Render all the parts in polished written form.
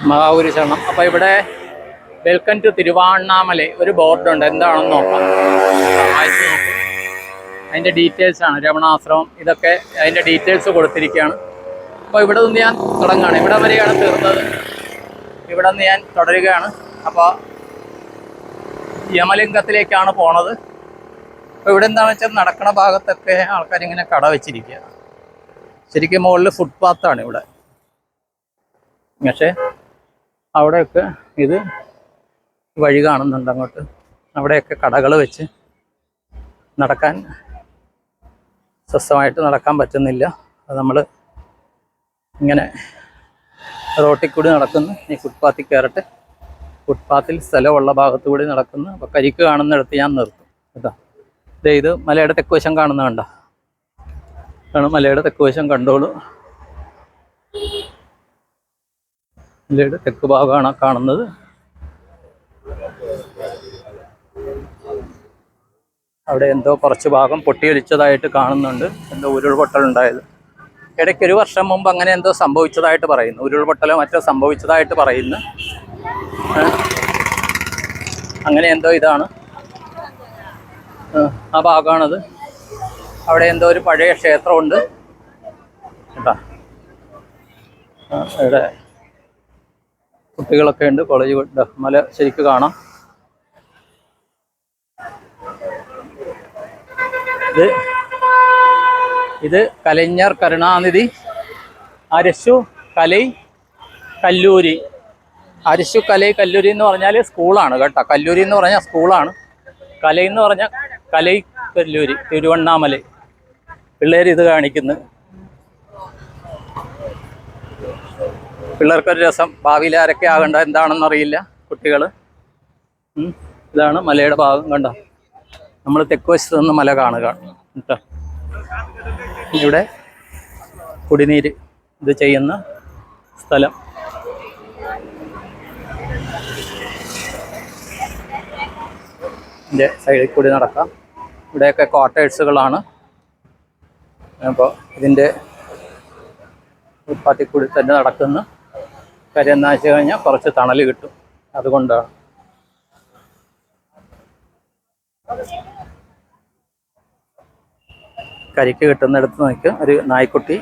മഹാപുരി ശരണം. അപ്പോൾ ഇവിടെ വെൽക്കം ടു തിരുവാണ്ണാമല ഒരു ബോർഡുണ്ട്, എന്താണെന്ന് നോക്കാം. വായിച്ച് നോക്കും. അതിൻ്റെ ഡീറ്റെയിൽസ് ആണ്, രമണാശ്രമം ഇതൊക്കെ അതിൻ്റെ ഡീറ്റെയിൽസ് കൊടുത്തിരിക്കുകയാണ്. അപ്പോൾ ഇവിടെ നിന്ന് ഞാൻ തുടങ്ങുകയാണ്. ഇവിടെ വരെയാണ് തീർന്നത്, ഇവിടെ നിന്ന് ഞാൻ തുടരുകയാണ്. അപ്പോൾ യമലിംഗത്തിലേക്കാണ് പോണത്. അപ്പോൾ ഇവിടെ എന്താണെന്ന് വെച്ചാൽ നടക്കണ ഭാഗത്തൊക്കെ ആൾക്കാരിങ്ങനെ കട വെച്ചിരിക്കുക. ശരിക്കും മുകളിൽ ഫുട്പാത്താണ് ഇവിടെ, പക്ഷേ അവിടെയൊക്കെ ഇത് വഴി കാണുന്നുണ്ട് അങ്ങോട്ട്. അവിടെയൊക്കെ കടകൾ വെച്ച് നടക്കാൻ സ്വസ്ഥമായിട്ട് നടക്കാൻ പറ്റുന്നില്ല. അത് നമ്മൾ ഇങ്ങനെ റോട്ടിൽ കൂടി നടക്കുന്നു. ഈ ഫുട്പാത്തിൽ കയറട്ടെ. ഫുട്പാത്തിൽ സ്ഥലമുള്ള ഭാഗത്തു കൂടി നടക്കുന്നു. അപ്പോൾ കരിക്ക് കാണുന്നിടത്ത് ഞാൻ നിർത്തും കേട്ടോ. ഇത് മലയുടെ തെക്ക് വശം കാണുന്ന കണ്ടോ, ആണ് മലയുടെ തെക്ക് വശം, കണ്ടോളൂ. മലയുടെ തെക്ക് ഭാഗമാണ് കാണുന്നത്. അവിടെ എന്തോ കുറച്ച് ഭാഗം പൊട്ടിയൊലിച്ചതായിട്ട് കാണുന്നുണ്ട്. എന്തോ ഉരുൾപൊട്ടലുണ്ടായത്. ഇടയ്ക്ക് ഒരു വർഷം മുമ്പ് അങ്ങനെ എന്തോ സംഭവിച്ചതായിട്ട് പറയുന്നു. ഉരുൾപൊട്ടലോ മറ്റോ സംഭവിച്ചതായിട്ട് പറയുന്നു. അങ്ങനെ എന്തോ ഇതാണ് ആ ഭാഗമാണത്. അവിടെ എന്തോ ഒരു പഴയ ക്ഷേത്രമുണ്ട് കേട്ടോ. ഇവിടെ കുട്ടികളൊക്കെ ഉണ്ട്. കോളേജ് മല ശരിക്കും കാണാം. ഇത് കലൈഞ്ഞർ കരുണാനിധി അരശു കലൈ കല്ലൂരി. അരശു കലൈ കല്ലൂരി എന്ന് പറഞ്ഞാൽ സ്കൂളാണ് കേട്ടോ. കല്ലൂരി എന്ന് പറഞ്ഞാൽ സ്കൂളാണ്. കലൈ എന്ന് പറഞ്ഞാൽ കലൈ കല്ലൂരി, തിരുവണ്ണാമല. പിള്ളേർ ഇത് കാണിക്കുന്നു. പിള്ളേർക്കൊരു രസം. ഭാവിയിൽ ആരൊക്കെ ആകണ്ട എന്താണെന്നറിയില്ല കുട്ടികൾ. ഇതാണ് മലയുടെ ഭാഗം കണ്ടോ. നമ്മൾ തെക്ക് വശത്ത് നിന്ന് മല കാണുക കേട്ടോ. ഇവിടെ കുടിനീര് ഇത് ചെയ്യുന്ന സ്ഥലം. ഇതിൻ്റെ സൈഡിൽ കൂടി നടക്കാം. ഇവിടെയൊക്കെ ക്വാർട്ടേഴ്സുകളാണ്. അപ്പോൾ ഇതിൻ്റെ ഫുട്പാത്തിൽ കൂടി തന്നെ നടക്കുന്നു. കാര്യം എന്താ വെച്ച് കഴിഞ്ഞാൽ കുറച്ച് തണൽ കിട്ടും, അതുകൊണ്ടാണ്. കരിക്ക് കിട്ടുന്നിടത്ത് നിൽക്കും ഒരു നായ്ക്കുട്ടി.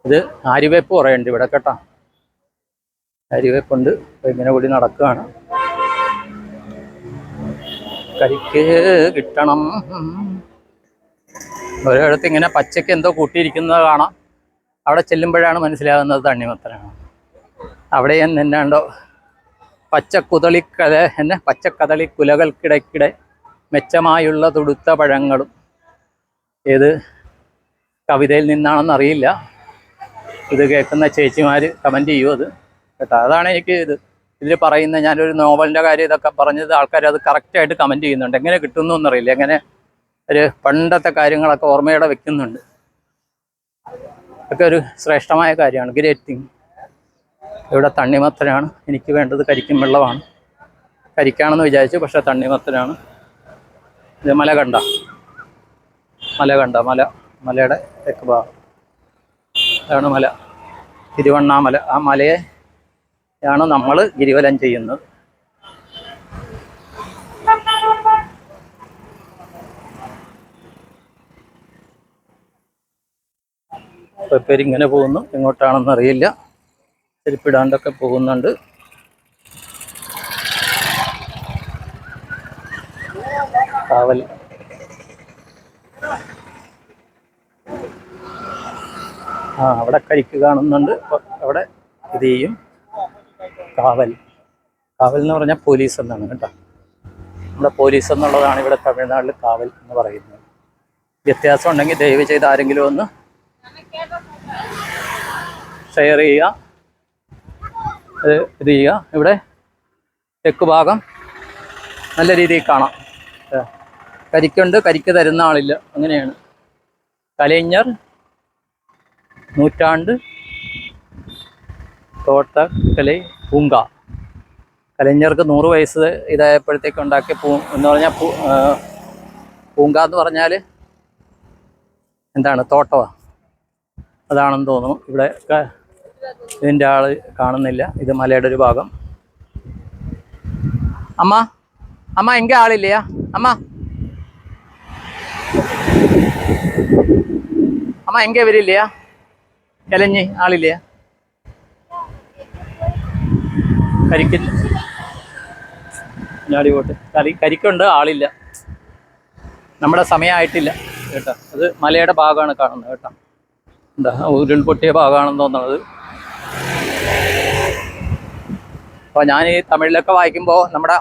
ഇത് ആര്യവേപ്പ് കുറയുണ്ട് ഇവിടെ കേട്ടോ. ആര്യവേപ്പുണ്ട്. ഇങ്ങനെ കൂടി നടക്കുകയാണ്. കരിക്ക് കിട്ടണം. ഒരിടത്ത് ഇങ്ങനെ പച്ചയ്ക്ക് എന്തോ കൂട്ടിയിരിക്കുന്നത് കാണാം. അവിടെ ചെല്ലുമ്പോഴാണ് മനസ്സിലാകുന്നത് തണ്ണിമത്തനാണ്. അവിടെ എന്നാണ്ടോ പച്ചക്കദളി കുലകൾക്കിടയ്ക്കിടെ മെച്ചമായുള്ള തുടുത്ത പഴങ്ങളും. ഏത് കവിതയിൽ നിന്നാണെന്നറിയില്ല. ഇത് കേൾക്കുന്ന ചേച്ചിമാർ കമൻറ്റ് ചെയ്യും അത് കേട്ടോ. അതാണ് എനിക്ക് ഇതിൽ പറയുന്ന, ഞാനൊരു നോവലിൻ്റെ കാര്യം ഇതൊക്കെ പറഞ്ഞത് ആൾക്കാർ അത് കറക്റ്റായിട്ട് കമൻറ്റ് ചെയ്യുന്നുണ്ട്. എങ്ങനെ കിട്ടുന്നു എന്നറിയില്ല. എങ്ങനെ ഒരു പണ്ടത്തെ കാര്യങ്ങളൊക്കെ ഓർമ്മയോടെ വെക്കുന്നുണ്ട്. ഒക്കെ ഒരു ശ്രേഷ്ഠമായ കാര്യമാണ്. Great thing. ഇവിടെ തണ്ണിമത്തനാണ്. എനിക്ക് വേണ്ടത് കരിക്കും വെള്ളമാണ്. കരിക്കാണെന്ന് വിചാരിച്ചു, പക്ഷേ തണ്ണിമത്തനാണ്. ഇത് മല കണ്ട മലയുടെ തെക്ക് ഭാഗം അതാണ് മല, തിരുവണ്ണാമല. ആ മലയെയാണ് നമ്മൾ ഗിരിവലം ചെയ്യുന്നത്. പേരിങ്ങനെ പോകുന്നു. എങ്ങോട്ടാണെന്ന് അറിയില്ല. ചെരുപ്പിടാണ്ടൊക്കെ പോകുന്നുണ്ട്. കാവൽ. അവിടെ കരിക്ക് കാണുന്നുണ്ട്. അവിടെ ഇത് ചെയ്യും. കാവൽ എന്ന് പറഞ്ഞാൽ പോലീസ് എന്നാണ് കേട്ടോ. ഇവിടെ പോലീസ് എന്നുള്ളതാണ് ഇവിടെ തമിഴ്നാട്ടിൽ കാവൽ എന്ന് പറയുന്നത്. വ്യത്യാസം ഉണ്ടെങ്കിൽ ദയവ് ചെയ്ത് ആരെങ്കിലും ഒന്ന് ഷെയർ ചെയ്യുക, ഇത് ചെയ്യുക. ഇവിടെ തെക്ക് ഭാഗം നല്ല രീതിയിൽ കാണാം. കരിക്കുണ്ട്, കരിക്ക് തരുന്ന ആളില്ല, അങ്ങനെയാണ്. കലൈഞ്ഞർ നൂറ്റാണ്ട് തോട്ടക്കലൈ പൂങ്ക, കലഞ്ഞർക്ക് 100 വയസ്സ് ഇതായപ്പോഴത്തേക്ക് ഉണ്ടാക്കിയ എന്ന് പറഞ്ഞാൽ പൂങ്ക എന്ന് പറഞ്ഞാൽ എന്താണ്, തോട്ടമാണ്, അതാണെന്ന് തോന്നുന്നു. ഇവിടെ ഇതിൻ്റെ ആള് കാണുന്നില്ല. ഇത് മലയുടെ ഒരു ഭാഗം. അമ്മ അമ്മ എങ്ക ആളില്ലയാ അമ്മ? അമ്മ എങ്ക വരില്ലയാ? കലഞ്ഞ് ആളില്ലയാ? കരിക്കില്ല, ഞാടി പോട്ട് കരിക്കുണ്ട്, ആളില്ല. നമ്മുടെ സമയമായിട്ടില്ല കേട്ടോ. അത് മലയുടെ ഭാഗമാണ് കാണുന്നത് കേട്ടോ. എന്താ ഉരുൾപൊട്ടിയ ഭാഗമാണെന്ന് തോന്നുന്നത്. അപ്പോൾ ഞാൻ ഈ തമിഴിലൊക്കെ വായിക്കുമ്പോൾ നമ്മുടെ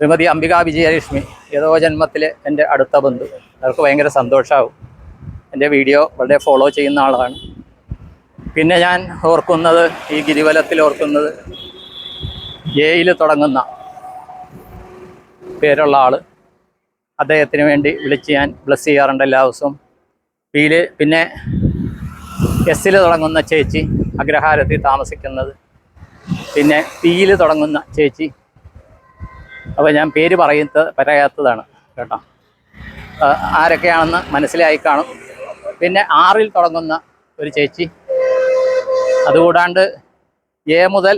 ശ്രീമതി അംബിക വിജയലക്ഷ്മി, ഏതോ ജന്മത്തിലെ എൻ്റെ അടുത്ത ബന്ധു, അവർക്ക് ഭയങ്കര സന്തോഷമാവും. എൻ്റെ വീഡിയോ വളരെ ഫോളോ ചെയ്യുന്ന ആളാണ്. പിന്നെ ഞാൻ ഓർക്കുന്നത്, ഈ ഗിരിവലത്തിൽ ഓർക്കുന്നത്, എയിൽ തുടങ്ങുന്ന പേരുള്ള ആൾ, അദ്ദേഹത്തിന് വേണ്ടി വിളിച്ച് ഞാൻ ബ്ലസ് ചെയ്യാറുണ്ട് എല്ലാ ദിവസവും. പിന്നെ എസ്സിൽ തുടങ്ങുന്ന ചേച്ചി, അഗ്രഹാരത്തിൽ താമസിക്കുന്നത്. പിന്നെ പിയിൽ തുടങ്ങുന്ന ചേച്ചി, അപ്പോൾ ഞാൻ പേര് പറയാത്തതാണ് കേട്ടോ. ആരൊക്കെയാണെന്ന് മനസ്സിലായി കാണും. പിന്നെ 6 തുടങ്ങുന്ന ഒരു ചേച്ചി. അതുകൂടാണ്ട് എ മുതൽ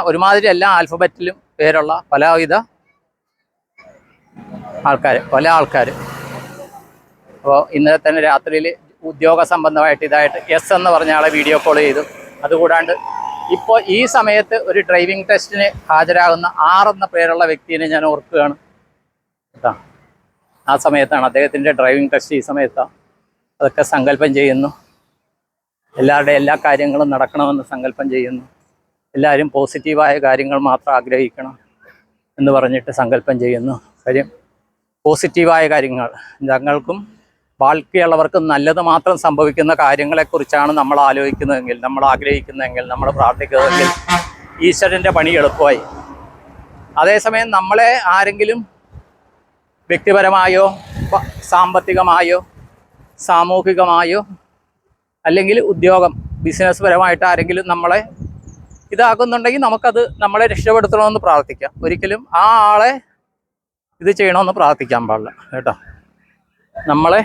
ഒരുമാതിരി എല്ലാ ആൽഫബറ്റിലും പേരുള്ള പലവിധ പല ആൾക്കാർ. അപ്പോൾ ഇന്നലെ തന്നെ രാത്രിയിൽ ഉദ്യോഗ സംബന്ധമായിട്ട് ഇതായിട്ട് എസ് എന്ന് പറഞ്ഞ ആളെ വീഡിയോ കോൾ ചെയ്തു. അതുകൂടാണ്ട് ഇപ്പോൾ ഈ സമയത്ത് ഒരു ഡ്രൈവിംഗ് ടെസ്റ്റിന് ഹാജരാകുന്ന 6 എന്ന പേരുള്ള വ്യക്തിയെ ഞാൻ ഓർക്കുകയാണ് കേട്ടോ. ആ സമയത്താണ് അദ്ദേഹത്തിൻ്റെ ഡ്രൈവിംഗ് ടെസ്റ്റ്, ഈ സമയത്താണ്. അതൊക്കെ സങ്കല്പം ചെയ്യുന്നു. എല്ലാവരുടെയും എല്ലാ കാര്യങ്ങളും നടക്കണമെന്ന് സങ്കല്പം ചെയ്യുന്നു. എല്ലാവരും പോസിറ്റീവായ കാര്യങ്ങൾ മാത്രം ആഗ്രഹിക്കണം എന്ന് പറഞ്ഞിട്ട് സങ്കല്പം ചെയ്യുന്നു. കാര്യം പോസിറ്റീവായ കാര്യങ്ങൾ, ഞങ്ങൾക്കും ബാക്കിയുള്ളവർക്കും നല്ലത് മാത്രം സംഭവിക്കുന്ന കാര്യങ്ങളെക്കുറിച്ചാണ് നമ്മൾ ആലോചിക്കുന്നതെങ്കിൽ, നമ്മൾ ആഗ്രഹിക്കുന്നതെങ്കിൽ, നമ്മൾ പ്രാർത്ഥിക്കുന്നതെങ്കിൽ ഈശ്വരൻ്റെ പണി എളുപ്പമായി. അതേസമയം നമ്മളെ ആരെങ്കിലും വ്യക്തിപരമായോ സാമ്പത്തികമായോ സാമൂഹികമായോ അല്ലെങ്കിൽ ബിസിനസ് പരമായിട്ട് ആരെങ്കിലും നമ്മളെ ഇതാക്കുന്നുണ്ടെങ്കിൽ നമുക്കത് നമ്മളെ രക്ഷപ്പെടുത്തണമെന്ന് പ്രാർത്ഥിക്കാം. ഒരിക്കലും ആ ആളെ ഇത് ചെയ്യണമെന്ന് പ്രാർത്ഥിക്കാൻ പാടില്ല കേട്ടോ. നമ്മളെ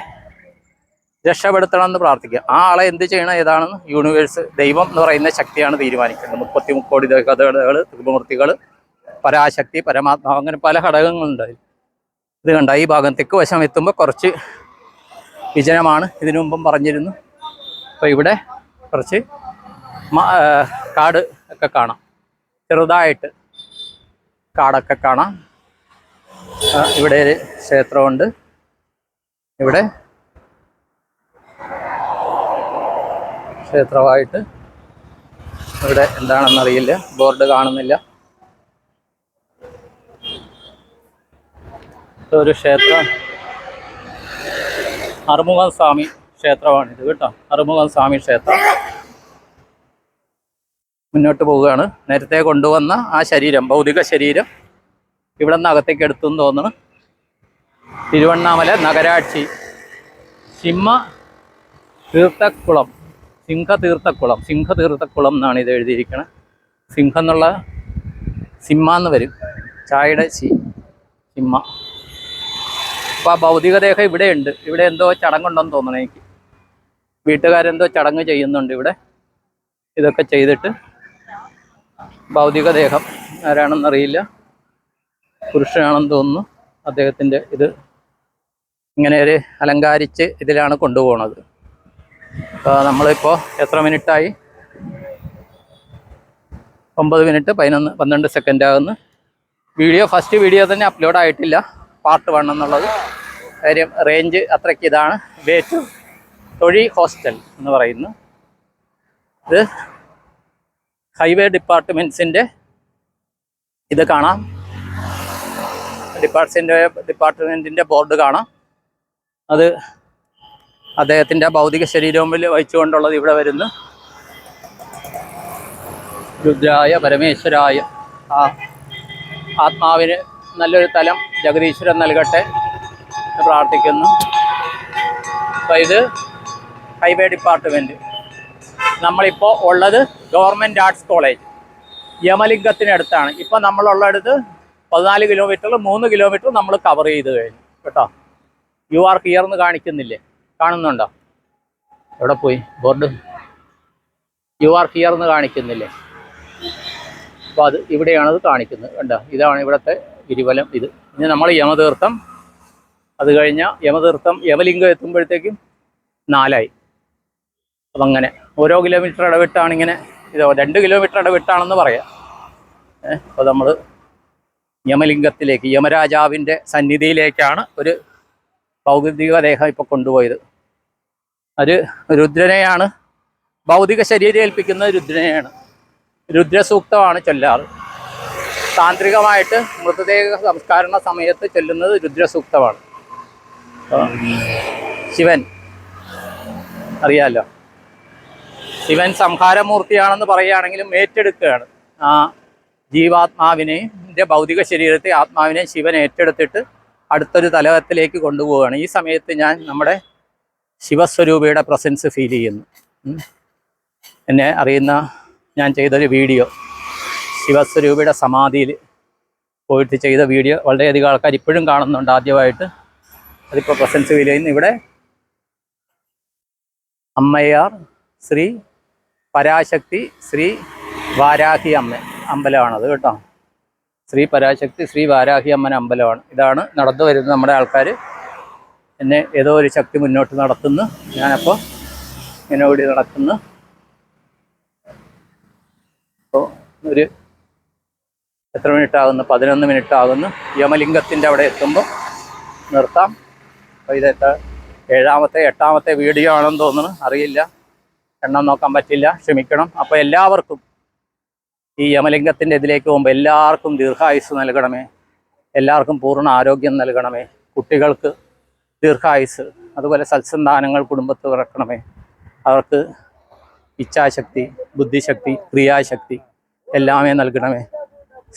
രക്ഷപ്പെടുത്തണമെന്ന് പ്രാർത്ഥിക്കാം. ആ ആളെ എന്ത് ചെയ്യണം ഏതാണെന്ന് യൂണിവേഴ്സ്, ദൈവം എന്ന് പറയുന്ന ശക്തിയാണ് തീരുമാനിക്കുന്നത്. 33 കോടി ദേവതകൾ, ത്രിമൂർത്തികൾ, പരാശക്തി, പരമാത്മാവ്, അങ്ങനെ പല ഘടകങ്ങളുണ്ട്. ഇത് കണ്ട ഈ ഭാഗം തെക്ക് വശം എത്തുമ്പോൾ കുറച്ച് വിജനമാണ്, ഇതിനു മുമ്പും പറഞ്ഞിരുന്നു. അപ്പോൾ ഇവിടെ കുറച്ച് കാട് ഒക്കെ കാണാം, ചെറുതായിട്ട് കാടൊക്കെ കാണാം. ഇവിടെ ഒരു ക്ഷേത്രമുണ്ട്. ഇവിടെ ക്ഷേത്രമായിട്ട് ഇവിടെ എന്താണെന്നറിയില്ല, ബോർഡ് കാണുന്നില്ല. ഒരു ക്ഷേത്രം, അറുമുഖം സ്വാമി ക്ഷേത്രമാണിത് കേട്ടോ. അറുമുഖം സ്വാമി ക്ഷേത്രം. മുന്നോട്ട് പോവുകയാണ്. നേരത്തെ കൊണ്ടുവന്ന ആ ശരീരം, ഭൗതിക ശരീരം ഇവിടെ നിന്ന് അകത്തേക്ക് എടുത്തെന്ന് തോന്നുന്നു. തിരുവണ്ണാമല നഗരാക്ഷി സിംഹതീർത്ഥക്കുളം എന്നാണ് ഇത് എഴുതിയിരിക്കുന്നത്. സിംഹം എന്നുള്ള സിംഹന്ന് വരും, ചായയുടെ സിംഹ. അപ്പോൾ ആ ഭൗതികദേഹം ഇവിടെയുണ്ട്. ഇവിടെ എന്തോ ചടങ്ങുണ്ടെന്ന് തോന്നണം എനിക്ക്. വീട്ടുകാരെന്തോ ചടങ്ങ് ചെയ്യുന്നുണ്ട് ഇവിടെ. ഇതൊക്കെ ചെയ്തിട്ട് ഭൗതികദേഹം ആരാണെന്നറിയില്ല, പുരുഷനാണെന്ന് തോന്നുന്നു. അദ്ദേഹത്തിൻ്റെ ഇത് ഇങ്ങനെ ഒരു അലങ്കരിച്ച് ഇതിലാണ് കൊണ്ടുപോകുന്നത്. അപ്പോൾ നമ്മളിപ്പോൾ എത്ര മിനിറ്റായി? 9 മിനിറ്റ് 12 സെക്കൻഡ് ആകുന്നു. ഫസ്റ്റ് വീഡിയോ തന്നെ അപ്ലോഡ് ആയിട്ടില്ല, പാർട്ട് 1 എന്നുള്ളത്. കാര്യം റേഞ്ച് അത്രയ്ക്ക് ഇതാണ്. വേറ്റൂർ തൊഴി ഹോസ്റ്റൽ എന്ന് പറയുന്നു. ഇത് ഹൈവേ ഡിപ്പാർട്ട്മെൻറ്റ്സിൻ്റെ ഇത് കാണാം. ഡിപ്പാർട്ട്മെൻറ്റിൻ്റെ ബോർഡ് കാണാം. അത് അദ്ദേഹത്തിൻ്റെ ഭൗതിക ശരീരവും വഹിച്ചുകൊണ്ടുള്ളത് ഇവിടെ വരുന്നു. രുദ്രായ പരമേശ്വരായ, ആ ആത്മാവിന് നല്ലൊരു തലം ജഗദീശ്വരൻ നൽകട്ടെ എന്ന് പ്രാർത്ഥിക്കുന്നു. അപ്പോൾ ഇത് ഹൈവേ ഡിപ്പാർട്ട്മെൻറ്റ്. നമ്മളിപ്പോൾ ഉള്ളത് ഗവൺമെൻറ് ആർട്സ് കോളേജ്. യമലിംഗത്തിനടുത്താണ്. ഇപ്പം നമ്മളുള്ളടുത്ത് 14 കിലോമീറ്ററിൽ 3 കിലോമീറ്റർ നമ്മൾ കവർ ചെയ്ത് കഴിഞ്ഞു കേട്ടോ. യു ആർ ഹിയർ എന്ന് കാണിക്കുന്നില്ലേ, കാണുന്നുണ്ടോ? എവിടെ പോയി ബോർഡ്? യു ആർ ഹിയർ എന്ന് കാണിക്കുന്നില്ലേ? അപ്പോൾ അത് ഇവിടെയാണത് കാണിക്കുന്നത് കണ്ടോ. ഇതാണ് ഇവിടുത്തെ ഗിരിവലം. ഇത് ഇനി നമ്മൾ യമതീർത്ഥം, അത് കഴിഞ്ഞ യമതീർത്ഥം യമലിംഗം എത്തുമ്പോഴത്തേക്കും 4 അപ്പം അങ്ങനെ ഓരോ കിലോമീറ്റർ ഇടവിട്ടാണ് ഇങ്ങനെ. ഇത് 2 കിലോമീറ്റർ ഇടവിട്ടാണെന്ന് പറയാം. അപ്പോൾ നമ്മൾ യമലിംഗത്തിലേക്ക്, യമരാജാവിൻ്റെ സന്നിധിയിലേക്കാണ് ഒരു ഭൗതിക ദേഹം ഇപ്പോൾ കൊണ്ടുപോയത്. ഒരു രുദ്രനെയാണ്, ഭൗതിക ശരീരം ഏൽപ്പിക്കുന്നത് രുദ്രനെയാണ്. രുദ്രസൂക്തമാണ് ചൊല്ലാറ്. താന്ത്രികമായിട്ട് മൃതദേഹ സംസ്കരണ സമയത്ത് ചൊല്ലുന്നത് രുദ്രസൂക്തമാണ്. ശിവൻ അറിയാമല്ലോ, ശിവൻ സംഹാരമൂർത്തിയാണെന്ന് പറയുകയാണെങ്കിലും ഏറ്റെടുക്കുകയാണ്. ആ ജീവാത്മാവിനെയും ഭൗതിക ശരീരത്തെ ആത്മാവിനെ ശിവൻ ഏറ്റെടുത്തിട്ട് അടുത്തൊരു തലത്തിലേക്ക് കൊണ്ടുപോവുകയാണ്. ഈ സമയത്ത് ഞാൻ നമ്മുടെ ശിവസ്വരൂപയുടെ പ്രസൻസ് ഫീൽ ചെയ്യുന്നു. എന്നെ അറിയുന്ന ഞാൻ ചെയ്തൊരു വീഡിയോ, ശിവസ്വരൂപയുടെ സമാധിയിൽ പോയിട്ട് ചെയ്ത വീഡിയോ വളരെയധികം ആൾക്കാർ ഇപ്പോഴും കാണുന്നുണ്ട്. ആദ്യമായിട്ട് അതിപ്പോൾ പ്രസൻസ് ഫീൽ ചെയ്യുന്നു. ഇവിടെ അമ്മയാർ ശ്രീ പരാശക്തി ശ്രീ വാരാഹി അമ്മ അമ്പലമാണത് കേട്ടോ. ശ്രീ പരാശക്തി ശ്രീ വാരാഹി അമ്മൻ അമ്പലമാണ്. ഇതാണ് നടന്നു വരുന്നത് നമ്മുടെ ആൾക്കാർ. എന്നെ ഏതോ ഒരു ശക്തി മുന്നോട്ട് നടത്തുന്നു. ഞാനപ്പോൾ ഇങ്ങനെ ഓടി നടക്കുന്നു. അപ്പോൾ ഒരു എത്ര മിനിറ്റ് ആകുന്നു? 11 മിനിറ്റ് ആകുന്നു. യമലിംഗത്തിൻ്റെ അവിടെ എത്തുമ്പോൾ നിർത്താം. അപ്പോൾ ഇത് 7ാമത്തെ 8ാമത്തെ വീഡിയോ ആണെന്ന് തോന്നുന്നു, അറിയില്ല, എണ്ണം നോക്കാൻ പറ്റില്ല, ക്ഷമിക്കണം. അപ്പോൾ എല്ലാവർക്കും ഈ യമലിംഗത്തിൻ്റെ ഇതിലേക്ക് പോകുമ്പോൾ എല്ലാവർക്കും ദീർഘായുസ് നൽകണമേ, എല്ലാവർക്കും പൂർണ്ണ ആരോഗ്യം നൽകണമേ, കുട്ടികൾക്ക് ദീർഘായുസ്, അതുപോലെ സത്സന്താനങ്ങൾ കുടുംബത്ത് പിറക്കണമേ, അവർക്ക് ഇച്ഛാശക്തി, ബുദ്ധിശക്തി, ക്രിയാശക്തി എല്ലാമേ നൽകണമേ,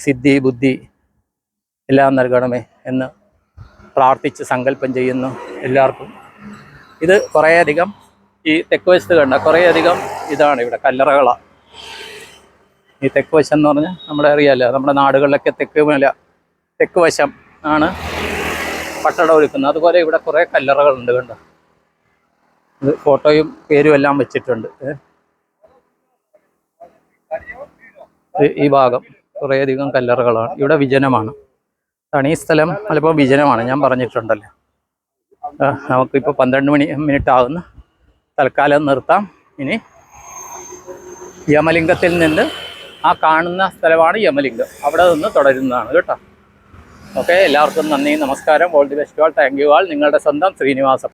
സിദ്ധി ബുദ്ധി എല്ലാം നൽകണമേ എന്ന് പ്രാർത്ഥിച്ച് സങ്കല്പം ചെയ്യുന്നു എല്ലാവർക്കും. ഇത് കുറേയധികം ഈ തെക്ക് വശത്ത് കണ്ട കുറേയധികം ഇതാണ് ഇവിടെ കല്ലറകളാണ്. ഈ തെക്ക് വശം എന്ന് പറഞ്ഞാൽ നമ്മുടെ അറിയാമല്ലോ, നമ്മുടെ നാടുകളിലൊക്കെ തെക്ക് വശം ആണ് പട്ടടം ഒരുക്കുന്നത്. അതുപോലെ ഇവിടെ കുറേ കല്ലറകളുണ്ട് കണ്ടോ. ഇത് ഫോട്ടോയും പേരും എല്ലാം വെച്ചിട്ടുണ്ട്. ഈ ഭാഗം കുറേയധികം കല്ലറകളാണ്. ഇവിടെ വിജനമാണ്. ഈ സ്ഥലം പലപ്പോൾ വിജനമാണ്, ഞാൻ പറഞ്ഞിട്ടുണ്ടല്ലോ. നമുക്കിപ്പോൾ 12 മിനിറ്റ് ആകുന്നു. തൽക്കാലം നിർത്താം. ഇനി യമലിംഗത്തിൽ നിന്ന് ആ കാണുന്ന സ്ഥലമാണ് യമലിംഗം, അവിടെ നിന്ന് തുടരുന്നതാണ് കേട്ടോ. ഓക്കെ, എല്ലാവർക്കും നന്ദി, നമസ്കാരം, all the best all, thank you all. നിങ്ങളുടെ സ്വന്തം ശ്രീനിവാസം.